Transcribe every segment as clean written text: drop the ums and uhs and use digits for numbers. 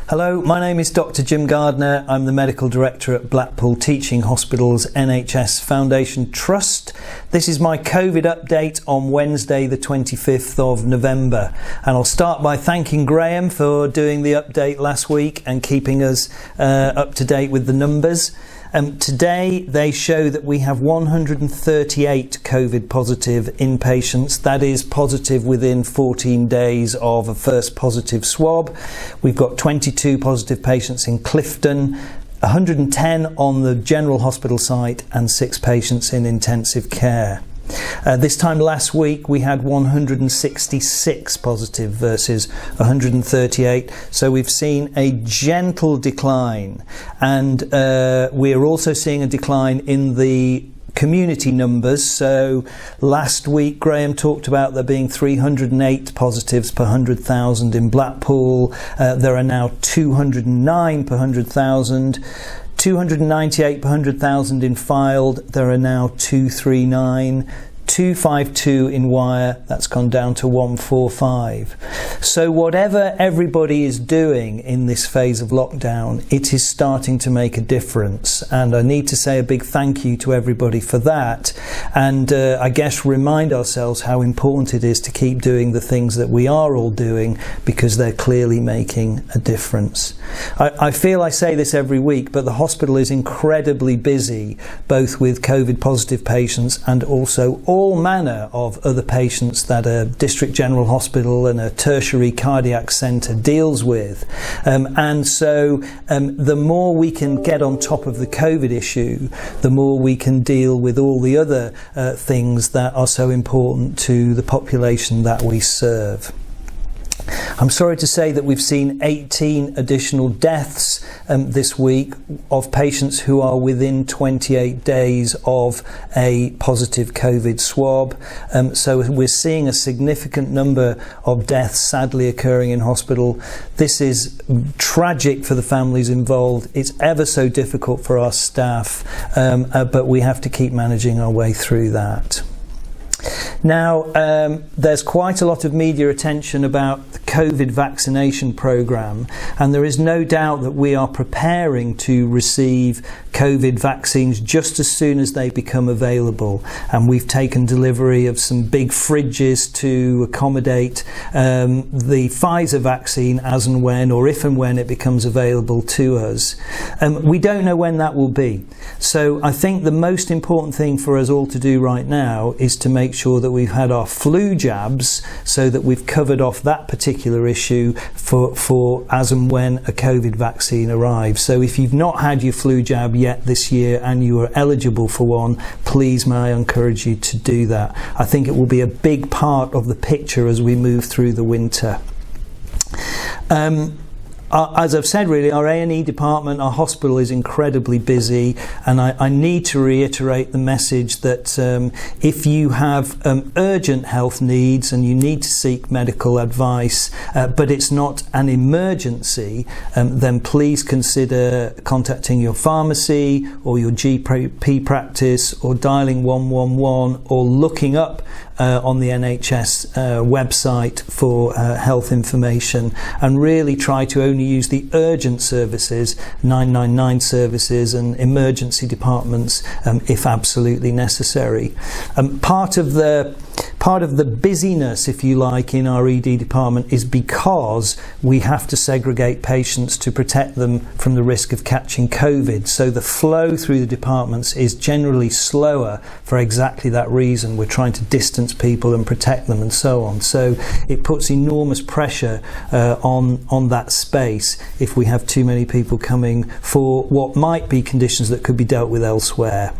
Hello, my name is Dr. Jim Gardner. I'm the Medical Director at Blackpool Teaching Hospitals NHS Foundation Trust. This is my COVID update on Wednesday the 25th of November. And I'll start by thanking Graham for doing the update last week and keeping us up to date with the numbers. Today they show that we have 138 COVID positive inpatients. That is positive within 14 days of a first positive swab. We've got 22 positive patients in Clifton, 110 on the general hospital site and 6 patients in intensive care. This time last week we had 166 positive versus 138, so we've seen a gentle decline, and we're also seeing a decline in the community numbers. So last week Graham talked about there being 308 positives per 100,000 in Blackpool. There are now 209 per 100,000. 298 per 100,000 in Fylde. There are now 239. 252 in Wyre, that's gone down to 145. So whatever everybody is doing in this phase of lockdown, it is starting to make a difference, and I need to say a big thank you to everybody for that, and I guess remind ourselves how important it is to keep doing the things that we are all doing, because they're clearly making a difference. I feel I say this every week, but the hospital is incredibly busy, both with COVID positive patients and also all manner of other patients that a district general hospital and a tertiary cardiac centre deals with. And so the more we can get on top of the COVID issue, the more we can deal with all the other things that are so important to the population that we serve. I'm sorry to say that we've seen 18 additional deaths this week of patients who are within 28 days of a positive COVID swab. So we're seeing a significant number of deaths sadly occurring in hospital. This is tragic for the families involved. It's ever so difficult for our staff, but we have to keep managing our way through that. Now, there's quite a lot of media attention about the COVID vaccination programme, and there is no doubt that we are preparing to receive COVID vaccines just as soon as they become available, and we've taken delivery of some big fridges to accommodate the Pfizer vaccine as and when, or if and when it becomes available to us. We don't know when that will be, so I think the most important thing for us all to do right now is to make sure that we've had our flu jabs, so that we've covered off that particular issue for as and when a COVID vaccine arrives. So if you've not had your flu jab yet this year and you are eligible for one, please may I encourage you to do that. I think it will be a big part of the picture as we move through the winter. As I've said, really, our A&E department, our hospital is incredibly busy, and I need to reiterate the message that if you have urgent health needs and you need to seek medical advice, but it's not an emergency, then please consider contacting your pharmacy or your GP practice, or dialing 111, or looking up on the NHS website for health information, and really try to only use the urgent services, 999 services and emergency departments if absolutely necessary. Part of the busyness, if you like, in our ED department is because we have to segregate patients to protect them from the risk of catching COVID. So the flow through the departments is generally slower for exactly that reason. We're trying to distance people and protect them and so on. So it puts enormous pressure on that space if we have too many people coming for what might be conditions that could be dealt with elsewhere.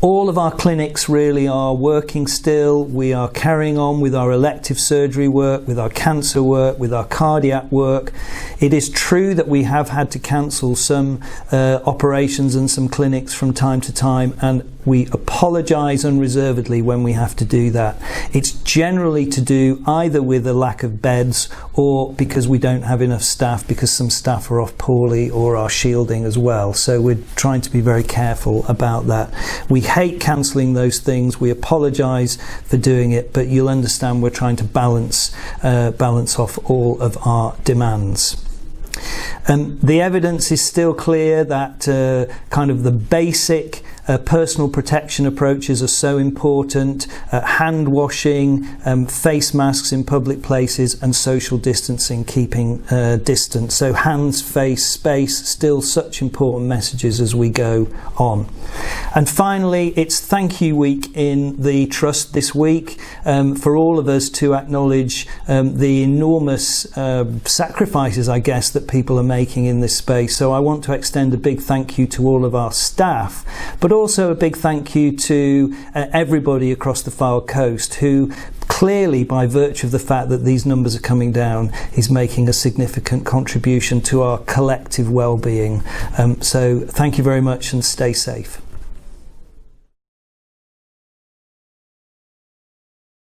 All of our clinics really are working still. We are carrying on with our elective surgery work, with our cancer work, with our cardiac work. It is true that we have had to cancel some operations and some clinics from time to time, and we apologise unreservedly when we have to do that. It's generally to do either with a lack of beds or because we don't have enough staff, because some staff are off poorly or are shielding as well. So we're trying to be very careful about that. We hate cancelling those things. We apologise for doing it, but you'll understand we're trying to balance off all of our demands. The evidence is still clear that kind of the basic personal protection approaches are so important. Hand washing, face masks in public places, and social distancing, keeping distance. So hands, face, space, still such important messages as we go on. And finally, it's Thank You Week in the Trust this week, for all of us to acknowledge the enormous sacrifices, I guess, that people are making in this space. So I want to extend a big thank you to all of our staff, but also a big thank you to everybody across the Fylde Coast who clearly, by virtue of the fact that these numbers are coming down, is making a significant contribution to our collective well-being. So thank you very much and stay safe.